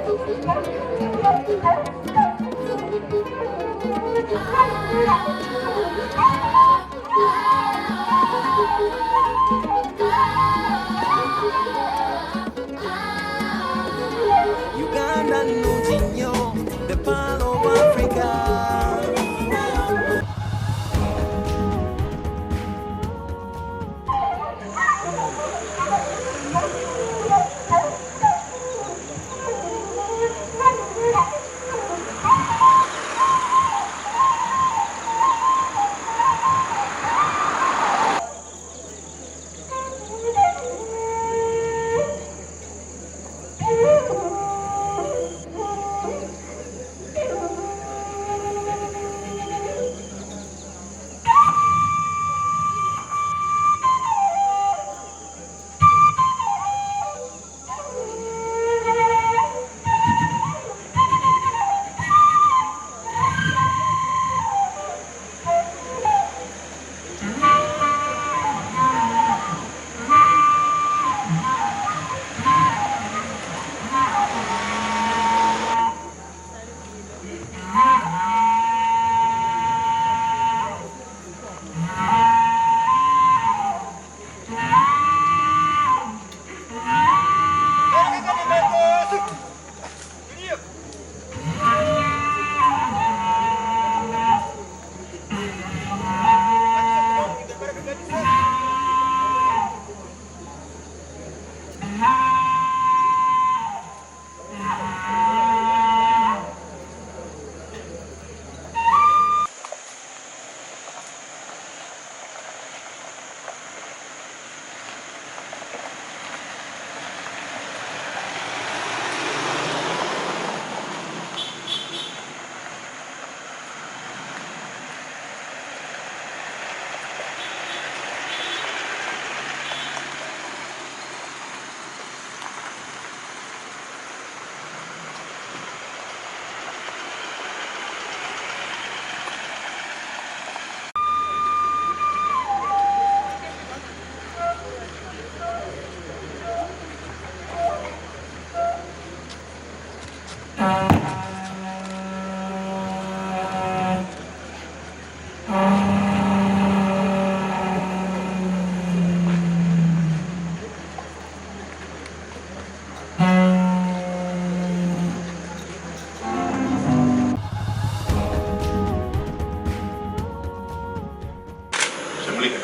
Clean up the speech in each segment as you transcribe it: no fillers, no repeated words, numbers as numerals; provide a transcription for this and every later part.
Uganda nnungi nnyo, the pearl of Africa.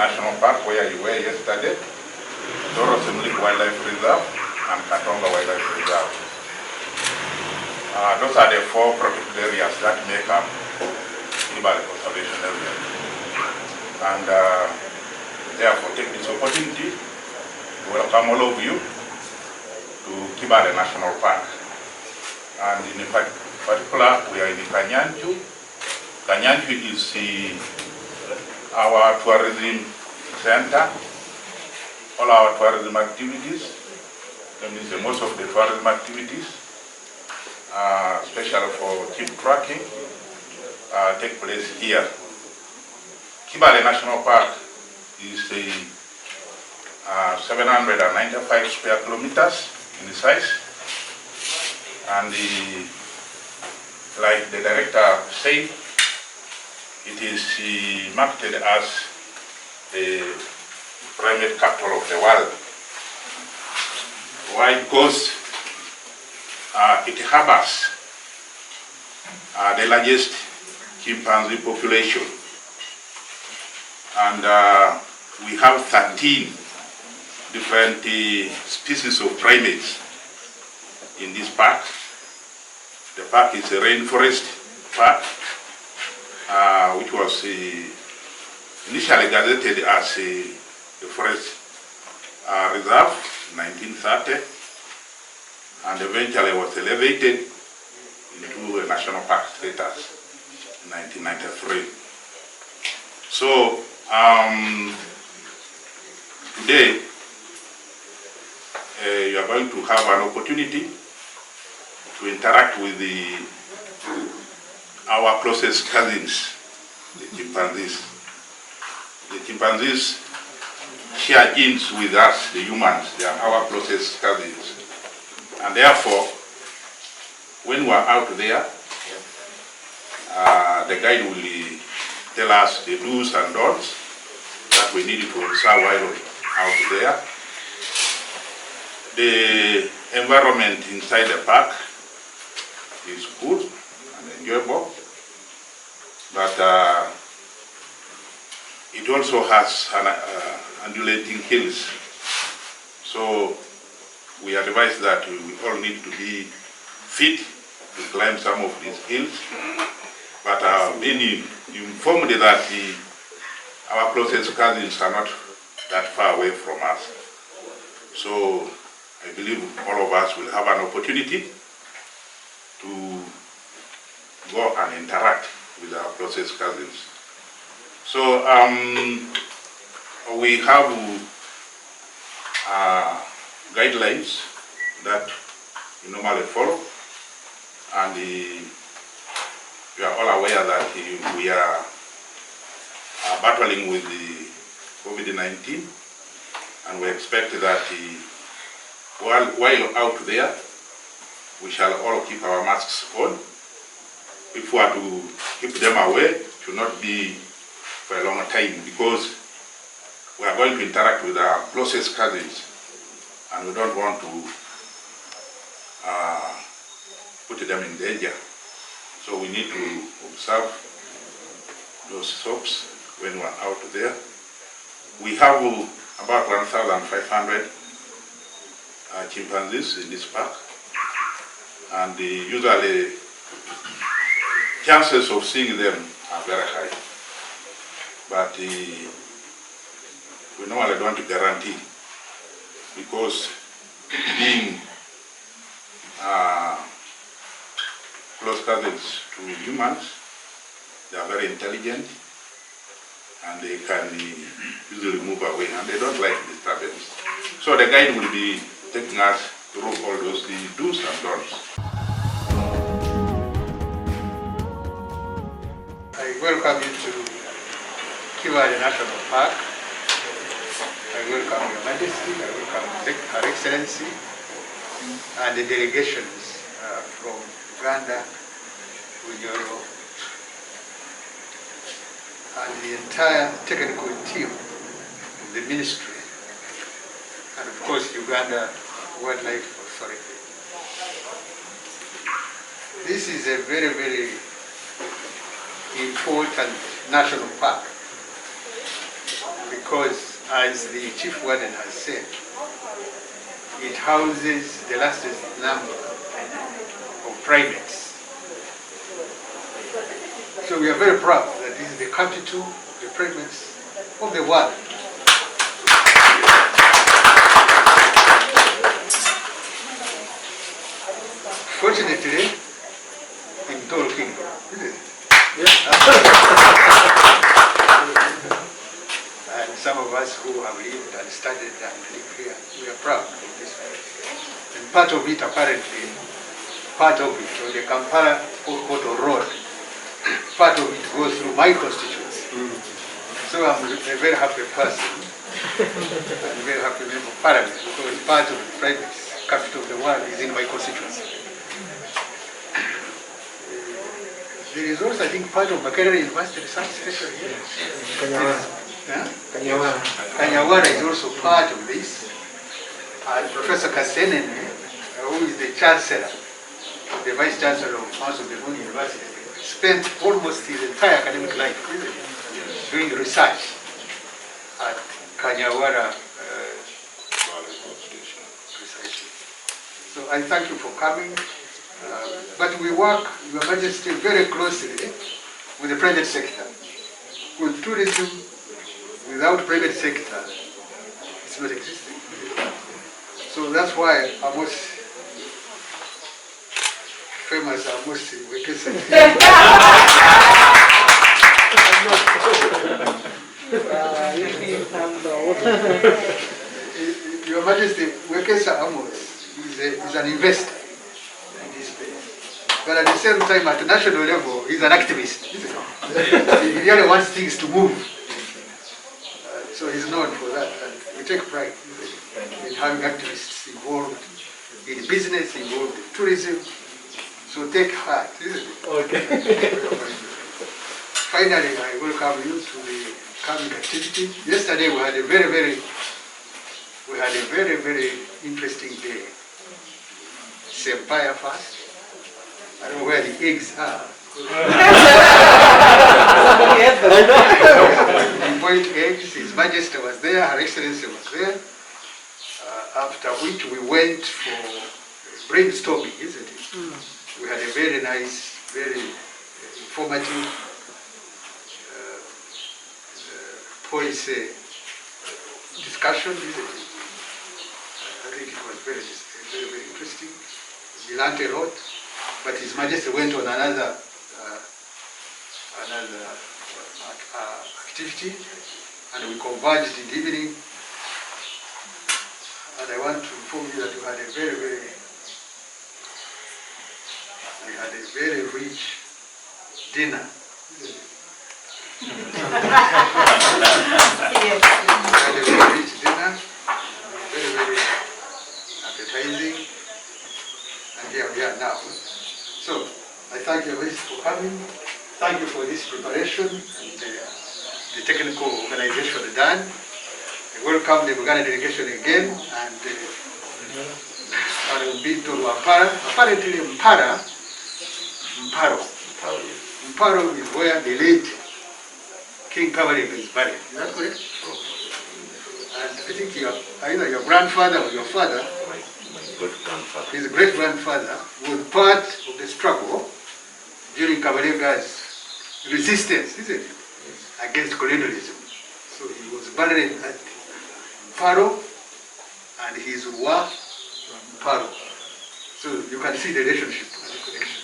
National Park, where you were yesterday, TOORO Wildlife Reserve, and Katonga Wildlife Reserve. Those are the four protected areas that make up Kibaale Conservation Area. And therefore, take this opportunity to welcome all of you to Kibaale National Park. And in particular, we are in Kanyanju. Kanyanju is our tourism center. All our tourism activities, that means most of the tourism activities, especially for chimp tracking, take place here. Kibaale National Park is a 795 square kilometers in size, and like the director said, it is marketed as the primate capital of the world. Why? Because it harbors the largest chimpanzee population, and we have 13 different species of primates in this park. The park is a rainforest park, which was initially gazetted as a forest reserve in 1930, and eventually was elevated into a national park status in 1993. So today you are going to have an opportunity to interact with our closest cousins, the chimpanzees. The chimpanzees share genes with us, the humans. They are our closest cousins. And therefore, when we are out there, the guide will tell us the do's and don'ts that we need to observe while out there. The environment inside the park is good and enjoyable, but it also has undulating hills. So we advise that we all need to be fit to climb some of these hills, but being informed that our closest cousins are not that far away from us. So I believe all of us will have an opportunity to go and interact with our closest cousins. So we have guidelines that we normally follow, and we are all aware that we are battling with the COVID-19, and we expect that while out there, we shall all keep our masks on. If we are to keep them away, it should not be for a long time, because we are going to interact with our closest cousins, and we don't want to put them in danger. So we need to observe those stops when we are out there. We have about 1,500 chimpanzees in this park, and usually chances of seeing them are very high, but we normally don't guarantee, because being close cousins to humans, they are very intelligent and they can easily move away, and they don't like disturbance. So the guide will be taking us through all those do's and don'ts. I welcome you to Kibaale National Park. I welcome Your Majesty, I welcome Her Excellency, and the delegations from Uganda, UNYIMBA, and the entire technical team of the ministry, and of course Uganda Wildlife Authority. This is a very, very important national park, because as the chief warden has said, it houses the largest number of primates. So we are very proud that this is the capital of the primates of the world. Fortunately, in TOORO Kingdom, isn't it? And some of us who have lived and studied and live here, we are proud of this place. And part of it, apparently, part of it, on the Kampala-Okoto Road, part of it goes through my constituency. So I'm a very happy person, and a very happy member of Parliament, because part of the private capital of the world is in my constituency. There is also, I think, part of Makerere University Research Station here. Kanyawara is also part of this. And Professor Kasenene, who is the Chancellor, the Vice Chancellor of House of the Moon University, spent almost his entire academic life doing research at Kanyawara Research. So I thank you for coming. But we work, Your Majesty, very closely with the private sector. With tourism, without private sector, it's not existing. So that's why our most famous, our most vacation. Your Majesty, Wekesa Amos is an investor. But at the same time, at the national level, he's an activist. He really wants things to move. So he's known for that. And we take pride in having activists involved in business, involved in tourism. So take heart, isn't it? Okay. Finally, I welcome you to the coming activity. Yesterday we had a very interesting day. It's Empire Fast. I don't know where the eggs are. The boiled eggs, His Majesty was there, Her Excellency was there. After which we went for brainstorming, isn't it? We had a very nice, very informative policy discussion, isn't it? I think it was very interesting. We learned a lot, but His Majesty went on another activity, and we converged in the evening. And I want to inform you that we had a very rich dinner. We had a very rich dinner, very appetizing, and here we are now. So I thank you for coming. Thank you for this preparation and the technical organization done. I welcome the Uganda delegation again, and I will be to Mpara. Apparently Mparo is where the late King Kibaale is buried. Is that correct? And I think either your grandfather or your father, his great-grandfather, was part of the struggle during Kibale's resistance, isn't it, against colonialism. So he was buried at Mparo, and his wife Mparo. So you can see the relationship and the connection.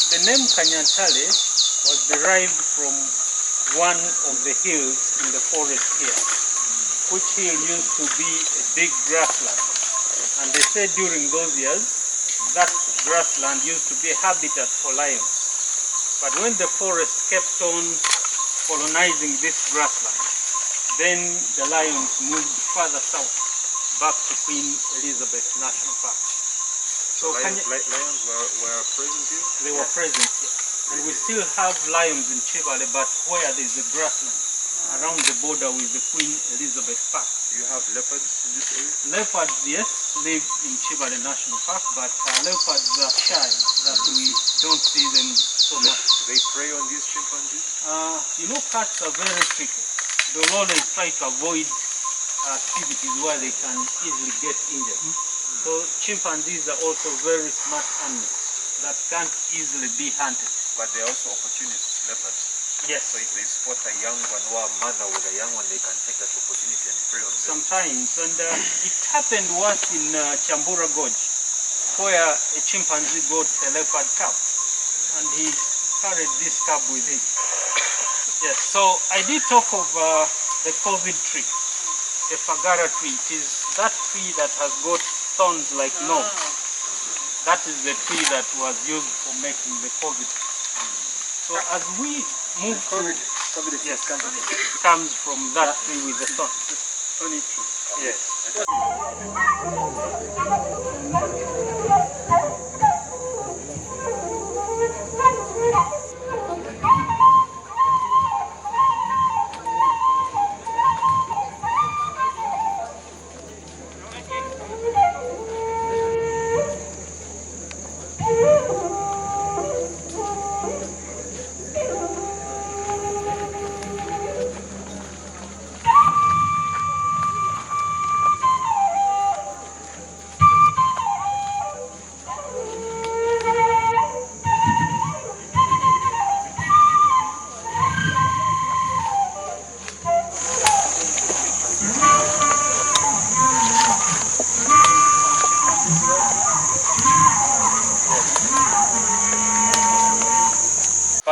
The name Kanyantale was derived from one of the hills in the forest here, which hill used to be a big grassland. And they said during those years, that grassland used to be a habitat for lions. But when the forest kept on colonizing this grassland, then the lions moved further south, back to Queen Elizabeth National Park. So lions were present here? They were present here. And we still have lions in Kibaale, but where there is a grassland around the border with the Queen Elizabeth Park. Do you have leopards in this area? Leopards, yes, live in Kibaale National Park, but leopards are shy, that we don't see them so much. Do they prey on these chimpanzees? You know, cats are very tricky. They will always try to avoid activities where they can easily get injured. So chimpanzees are also very smart animals that can't easily be hunted. But they're also opportunists, leopards. Yes. So if they spot a young one or a mother with a young one, they can take that opportunity and prey on them. Sometimes, and it happened once in Chambura Gorge, where a chimpanzee got a leopard cub, and he carried this cub with him. Yes, so I did talk of the COVID tree, the Fagara tree. It is that tree that has got thorns like knobs. That is the tree that was used for making the COVID tree. So as we move to, yes, comes from that tree with the thorns. Thorny tree. Yes.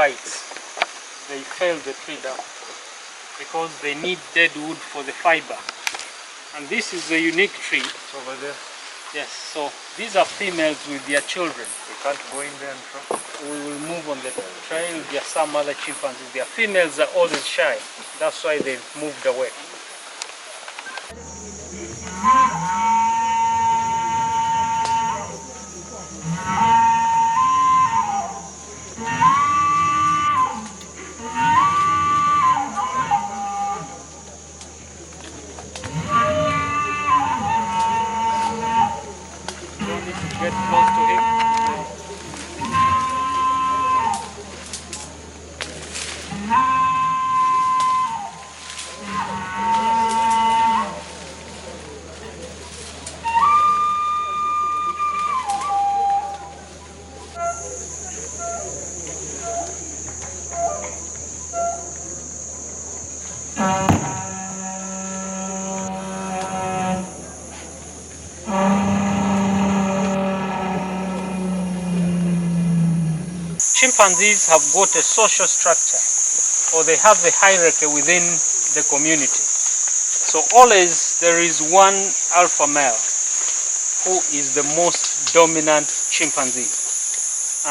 lights, they fell the tree down because they need dead wood for the fiber. And this is a unique tree. It's over there. Yes, so these are females with their children. We can't go in there and try. We will move on the trail. There are some other chimpanzees. Their females are always shy. That's why they've moved away. Don't need to get close to him. Chimpanzees have got a social structure, or they have a hierarchy within the community. So always there is one alpha male who is the most dominant chimpanzee.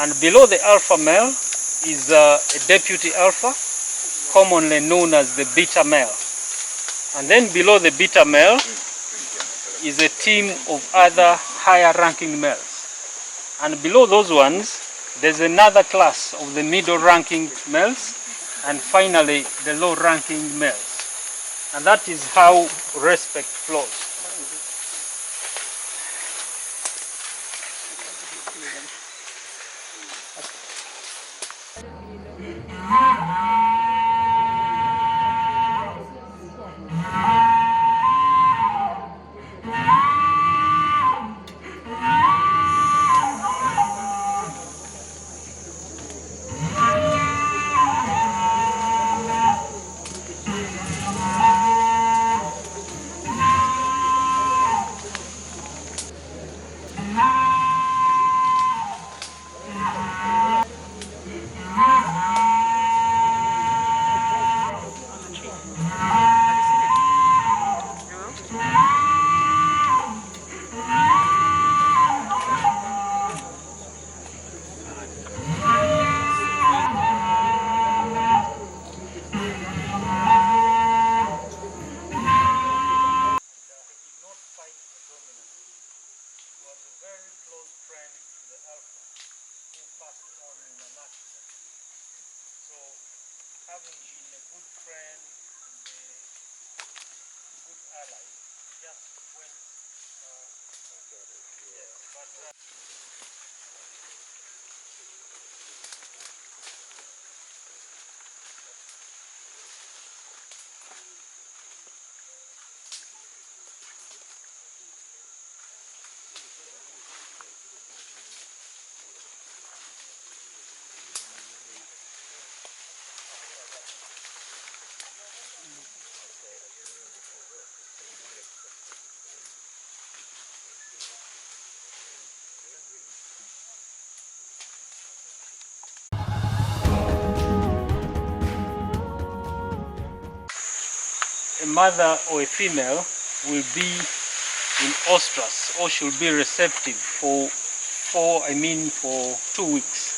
And below the alpha male is a deputy alpha, commonly known as the beta male. And then below the beta male is a team of other higher ranking males. And below those ones, there's another class of the middle ranking males, and finally the low ranking males. And that is how respect flows. Having been a good friend and a good ally, he just went. Yes, but. A mother or a female will be in ostrus, or she'll be receptive for 2 weeks.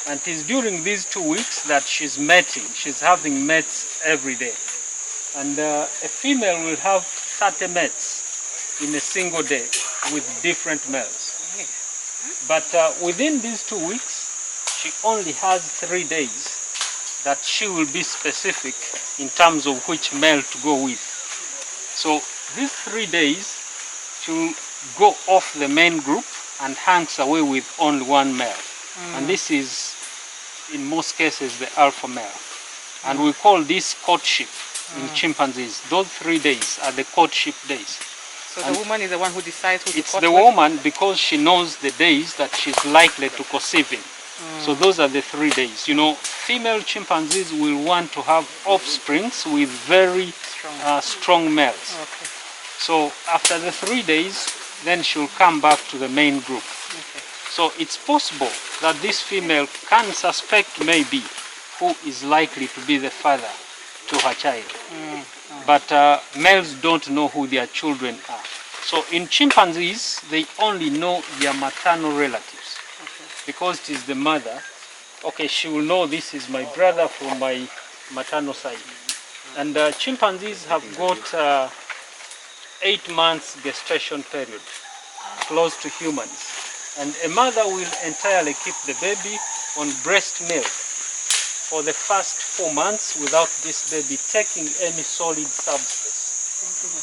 And it is during these 2 weeks that she's mating. She's having mates every day. And a female will have 30 mates in a single day with different males. But within these 2 weeks, she only has 3 days that she will be specific in terms of which male to go with. So these 3 days, she will go off the main group and hangs away with only one male. And this is, in most cases, the alpha male. And we call this courtship in chimpanzees. Those 3 days are the courtship days. So the woman is the one who decides who to It's court the with? woman, because she knows the days that she's likely to conceive in. So those are the 3 days. You know, female chimpanzees will want to have offsprings with very strong males. Okay. So after the 3 days, then she'll come back to the main group. Okay. So it's possible that this female can suspect maybe who is likely to be the father to her child. But males don't know who their children are. So in chimpanzees, they only know their maternal relatives. Because it is the mother, okay, she will know this is my brother from my maternal side. And chimpanzees have got 8 months gestation period, close to humans. And a mother will entirely keep the baby on breast milk for the first 4 months without this baby taking any solid substance.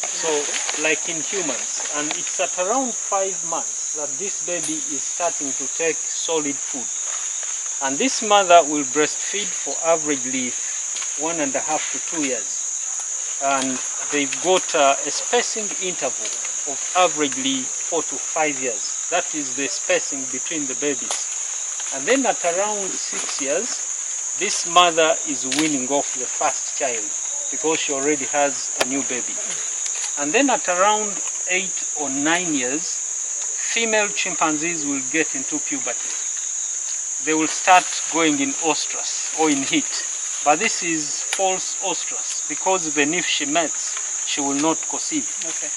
So, like in humans, and it's at around 5 months that this baby is starting to take solid food. And this mother will breastfeed for averagely 1.5 to 2 years. And they've got a spacing interval of averagely 4 to 5 years. That is the spacing between the babies. And then at around 6 years, this mother is weaning off the first child because she already has a new baby. And then at around 8 or 9 years, female chimpanzees will get into puberty. They will start going in oestrus or in heat. But this is false oestrus because even if she mates, she will not conceive. Okay.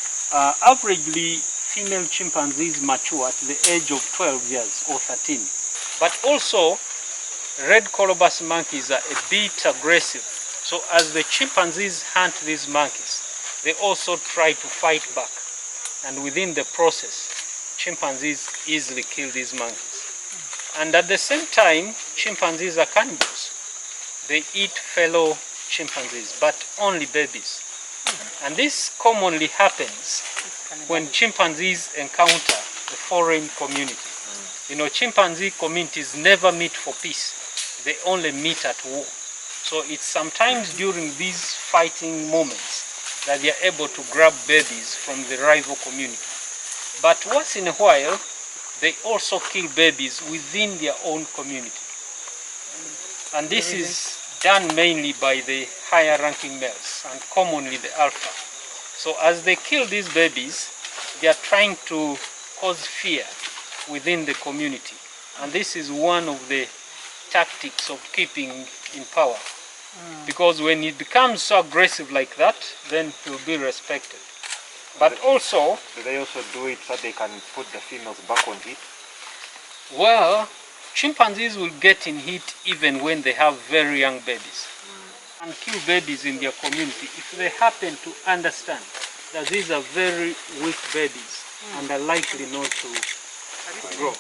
Averagely, female chimpanzees mature at the age of 12 years or 13. But also, red colobus monkeys are a bit aggressive. So as the chimpanzees hunt these monkeys, they also try to fight back. And within the process, chimpanzees easily kill these monkeys. And at the same time, chimpanzees are cannibals. They eat fellow chimpanzees, but only babies. And this commonly happens when chimpanzees encounter a foreign community. You know, chimpanzee communities never meet for peace. They only meet at war. So it's sometimes during these fighting moments that they are able to grab babies from the rival community. But once in a while, they also kill babies within their own community. And this is done mainly by the higher ranking males and commonly the alpha. So as they kill these babies, they are trying to cause fear within the community. And this is one of the tactics of keeping in power. Because when it becomes so aggressive like that, then he will be respected. But also, Do they also do it so they can put the females back on heat? well, chimpanzees will get in heat even when they have very young babies and kill babies in their community if they happen to understand that these are very weak babies and are likely not to grow.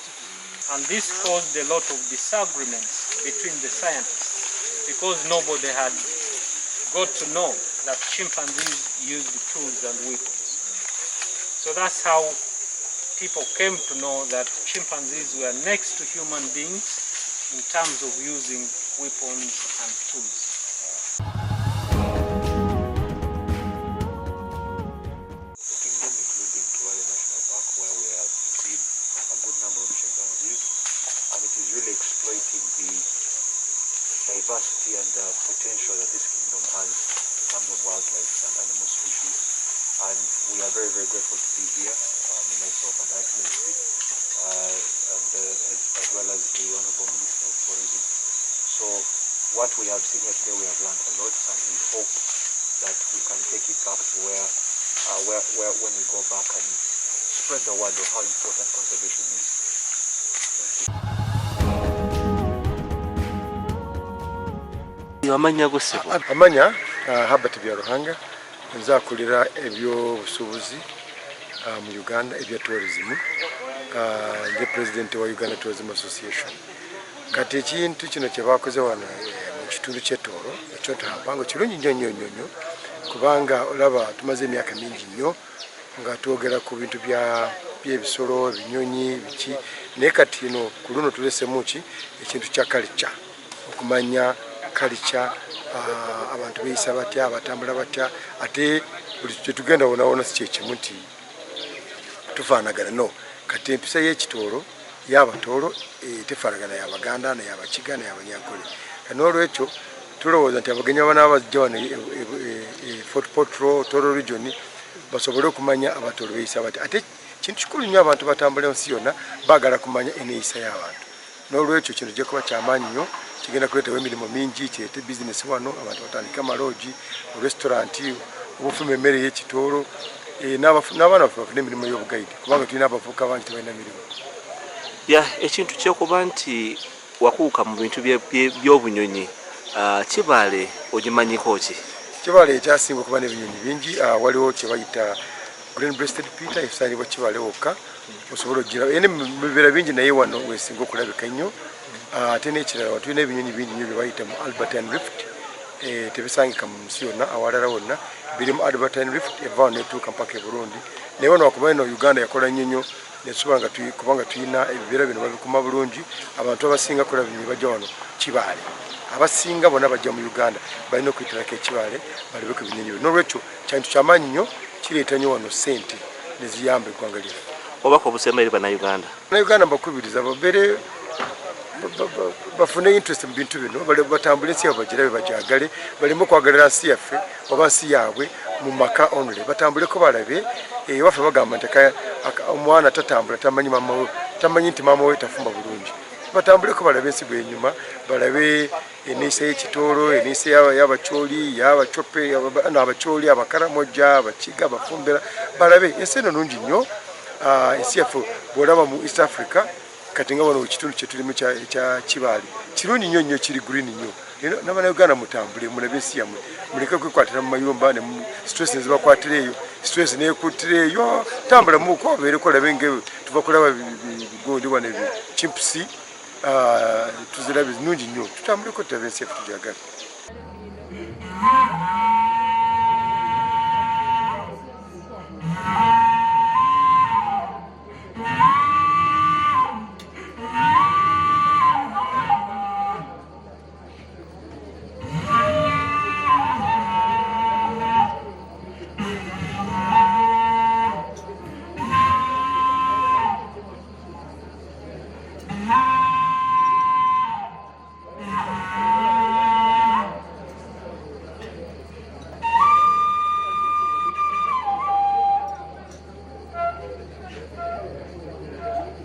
And this caused a lot of disagreements between the scientists because nobody had got to know that chimpanzees used tools and weapons. So that's how people came to know that chimpanzees were next to human beings in terms of using weapons and tools. Kingdom, including Kibaale National Park, where we have seen a good number of chimpanzees, and it is really exploiting the diversity and the potential that this kingdom has in terms of wildlife and animal species. And we are very, very grateful to be here, myself and Her Excellency, as well as the Honorable Minister of Tourism. So what we have seen here today, we have learned a lot, and we hope that we can take it back to where when we go back and spread the word of how important conservation is. Amanya Habert Byaruhanga nze akulira ebyobusuubuzi mu Uganda ebya tourism, nze president wa Uganda Tourism Association. Kati ekintu kino kye bakoze wano mu kitundu kye Tooro ekyotampango kirungi nnyo kubanga olaba tumaze emyaka mingi nnyo nga twogera ku bintu by'ebisolo ebinyonyi biki, naye kati ino ku luno tulesemu ki ekintu kya culture, okumanya culture, abantu beeyisa batya, batambula batya, ate buli kye tugenda wona si kye kimu nti tufaanagana. No, kati empisa y'ekitooro y'Abatooro tefaanagana y'Abaganda n'ey'Abakiga n'ey'Abanyankole. N'olwekyo tulowooza nti abagenyi abajja wano Fort Portal Tooro region basobole okumanya Abatooro beeyisa batya. Ate kintu kikulu nnyo abantu batambula ensi yonna baagala kumanya eneeyisa y'abantu n'olwekyo kino kijja kuba kyamaanyi nnyo kigenda kuleetawo emirimu mingi kireete bizinesi wano abantu batandike amaloogi orestaurant obufuma emmere y'ekitoolo n'abaana baffe bafune emirimu y'obugayidi kubanga tulina abavubuka bangi tebalina mirimu ekintu kyokuba nti wakuuka mu bintu by'obunyonyi Kibaale ogimanyiko ki? Kibaale ekyasinga okuba n'ebinyonyi bingi waliwo kye bayita green breasted peter ebisaanibwa Kibaale wokka osobola ogira ene mu bibeera bingi naye wano weesinga okulabika nnyo ate n'ekirala tulina ebinyonyi bingi nnyo bye bayita mu Albertine Rift tebisangika mu nsi yonna awalala wonna biri mu Albertine Rift evaawo netuuka mpaka e Burundi naye wano wakuba eno Uganda yakola nnyo nnyo netusobola kubanga tulina ebibeera bino babikuma bulungi abantu abasinga kola binyonyi bajja wano Kibaale abasinga bonna bajja mu Uganda balina okuyiterako ekibaale balebeko ebinyonyi bino n'olwekyo kintu kyamaanyi nnyo kireeta nnyo wano ssente neziyamba eggwanga lyaffe obako obusemba eri bannayuganda mbakubiriza babeere bafune interest mu bintu bino batambule ensi yabwe bagirabe bajagale baleme okwagalira nsi yaffe oba nsi yaabwe mu maka onule batambuleko balabe waffe bagamba nti omwana tatambula tamanyi nti maama we tafumba bulungi batambuleko balabe ensi bwenyuma balabe eneeyisa y'ekitoolo eneeyisa y'abakyoli y'abacope abakyoli abakaramojja abakiga abafumbira balabe ensi eno nungi nnyo ensi yaffe bw'olaba mu East Africa kati nga wano ekitundu kye tulimu ekya Kibaale kirungi nnyo nnyo kiri green nnyo n'Abannayuganda mutambule mulabe ensi yammwe muleke kwekwatira mu mayumba ne stress nezibakwatira eyo stress neekuttira eyo tambula muko obeereko olabe nga tuva kulaba bigondi wano ebyo chimps tuzirabe nnungi nnyo tutambuleko tulabe ensi yaffe tujagala